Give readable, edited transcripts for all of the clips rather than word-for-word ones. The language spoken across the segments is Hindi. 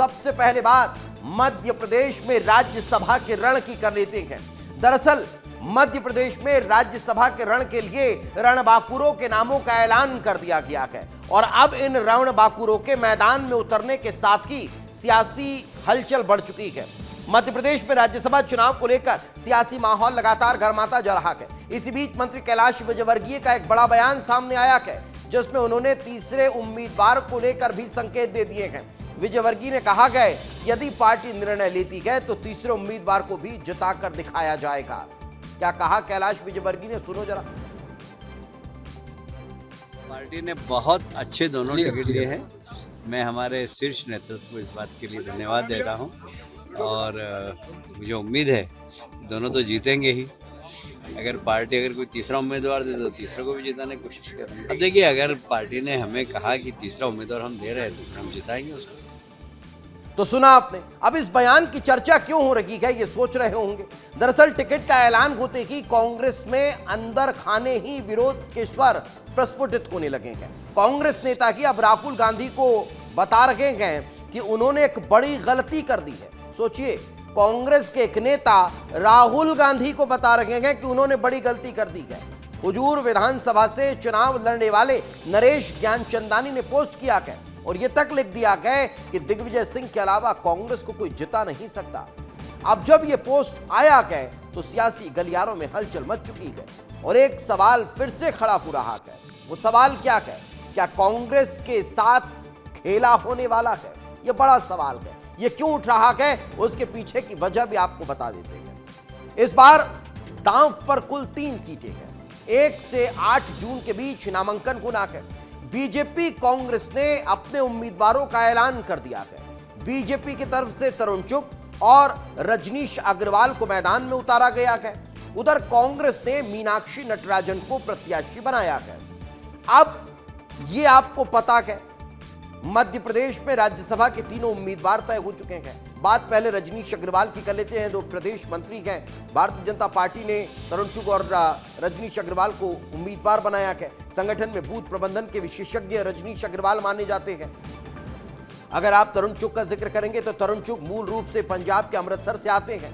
सबसे पहले बात मध्य प्रदेश में राज्यसभा के रण की कर लेते हैं। दरअसल मध्य प्रदेश में राज्यसभा के रण के लिए रणबांकुरों के नामों का ऐलान कर दिया गया है और अब इन रणबांकुरों के मैदान में उतरने के साथ ही सियासी हलचल बढ़ चुकी है। मध्य प्रदेश में राज्यसभा चुनाव को लेकर सियासी माहौल लगातार गर्माता जा रहा है। इसी बीच मंत्री कैलाश विजयवर्गीय का एक बड़ा बयान सामने आया है, जिसमें उन्होंने तीसरे उम्मीदवार को लेकर भी संकेत दे दिए हैं। विजयवर्गीय ने कहा है यदि पार्टी निर्णय लेती है तो तीसरे उम्मीदवार को भी जिताकर दिखाया जाएगा। क्या कहा कैलाश विजयवर्गीय ने, सुनो जरा। पार्टी ने बहुत अच्छे दोनों टिकट लिए हैं। मैं हमारे शीर्ष नेतृत्व को इस बात के लिए धन्यवाद देता हूं और मुझे उम्मीद है दोनों तो जीतेंगे ही। अगर पार्टी अगर कोई तीसरा उम्मीदवार दे तो तीसरे को भी जिताने की कोशिश करेंगे। अब देखिए, अगर पार्टी ने हमें कहा कि तीसरा उम्मीदवार हम दे रहे हैं तो हम जिताएंगे उसको। तो सुना आपने। अब इस बयान की चर्चा क्यों हो रही है, ये सोच रहे होंगे। दरअसल टिकट का ऐलान होते ही कांग्रेस में अंदर खाने ही विरोध के स्वर प्रस्फुटित होने लगे हैं। कांग्रेस नेता की अब राहुल गांधी को बता रहे हैं कि उन्होंने एक बड़ी गलती कर दी है। सोचिए, कांग्रेस के एक नेता राहुल गांधी को बता रहे हैं कि उन्होंने बड़ी गलती कर दी है। हुजूर विधानसभा से चुनाव लड़ने वाले नरेश ज्ञानचंदानी ने पोस्ट किया है और यह तक लिख दिया गया कि दिग्विजय सिंह के अलावा कांग्रेस को कोई जिता नहीं सकता। अब जब यह पोस्ट आया है तो सियासी गलियारों में हलचल मच चुकी है और एक सवाल फिर से खड़ा हो रहा है। वो सवाल क्या है? क्या कांग्रेस के साथ खेला होने वाला है? यह बड़ा सवाल है। यह क्यों उठ रहा है, उसके पीछे की वजह भी आपको बता देते हैं। इस बार दांव पर कुल 3 सीटें हैं। 1 से 8 जून के बीच नामांकन होना है। बीजेपी कांग्रेस ने अपने उम्मीदवारों का ऐलान कर दिया है। बीजेपी की तरफ से तरुण चुग और रजनीश अग्रवाल को मैदान में उतारा गया है। उधर कांग्रेस ने मीनाक्षी नटराजन को प्रत्याशी बनाया है। अब ये आपको पता है, मध्य प्रदेश में राज्यसभा के तीनों उम्मीदवार तय हो चुके हैं। बात पहले रजनीश अग्रवाल की कर लेते हैं, जो प्रदेश मंत्री हैं। भारतीय जनता पार्टी ने तरुण चुग और रजनीश अग्रवाल को उम्मीदवार बनाया है। संगठन में बूथ प्रबंधन के विशेषज्ञ रजनीश अग्रवाल माने जाते हैं। अगर आप तरुण चुग का जिक्र करेंगे तो तरुण चुग मूल रूप से पंजाब के अमृतसर से आते हैं,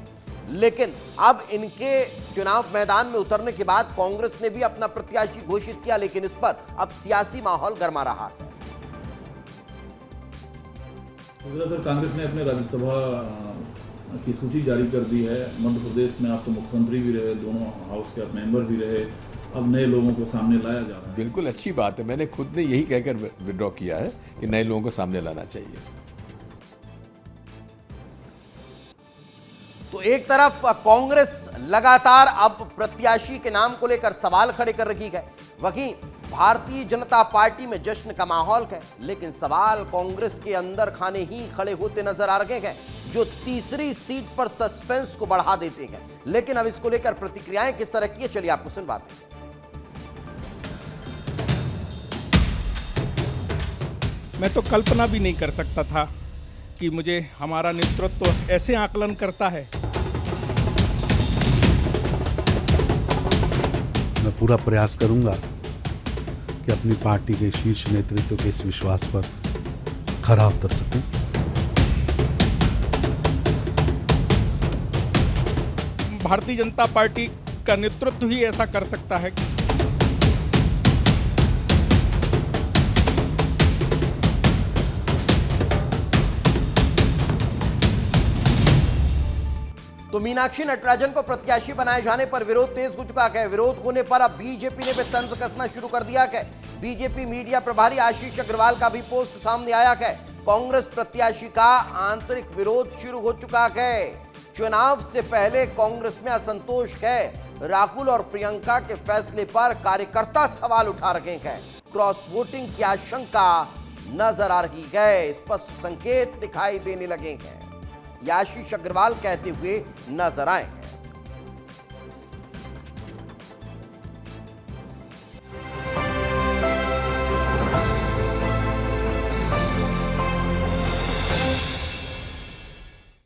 लेकिन अब इनके चुनाव मैदान में उतरने के बाद कांग्रेस ने भी अपना प्रत्याशी घोषित किया, लेकिन इस पर अब सियासी माहौल गर्मा रहा है। सर, कांग्रेस ने अपने राज्यसभा की सूची जारी कर दी है। मध्य प्रदेश में आप तो मुख्यमंत्री भी रहे, दोनों हाउस के आप मेंबर भी रहे, अब नए लोगों को सामने लाया जा रहा है। बिल्कुल अच्छी बात है। मैंने खुद ने यही कहकर विड्रॉ किया है कि नए लोगों को सामने लाना चाहिए। तो एक तरफ कांग्रेस लगातार अब प्रत्याशी के नाम को लेकर सवाल खड़े कर रही है, वहीं भारतीय जनता पार्टी में जश्न का माहौल है, लेकिन सवाल कांग्रेस के अंदर खाने ही खड़े होते नजर आ रहे हैं, जो तीसरी सीट पर सस्पेंस को बढ़ा देते हैं। लेकिन अब इसको लेकर प्रतिक्रियाएं किस तरह की है, चलिए आपको सुनवाते हैं। मैं तो कल्पना भी नहीं कर सकता था कि मुझे हमारा नेतृत्व ऐसे आकलन करता है। मैं पूरा प्रयास करूंगा कि अपनी पार्टी के शीर्ष नेतृत्व के इस विश्वास पर खरा उतर सकूं। भारतीय जनता पार्टी का नेतृत्व ही ऐसा कर सकता है। तो मीनाक्षी नटराजन को प्रत्याशी बनाए जाने पर विरोध तेज हो चुका है। विरोध होने पर अब बीजेपी ने भी तंज कसना शुरू कर दिया है। बीजेपी मीडिया प्रभारी आशीष अग्रवाल का भी पोस्ट सामने आया है। कांग्रेस प्रत्याशी का आंतरिक विरोध शुरू हो चुका है। चुनाव से पहले कांग्रेस में असंतोष है। राहुल और प्रियंका के फैसले पर कार्यकर्ता सवाल उठा रहे हैं। क्रॉस वोटिंग की आशंका नजर आ रही है। स्पष्ट संकेत दिखाई देने लगे हैं। आशीष अग्रवाल कहते हुए नजर आए।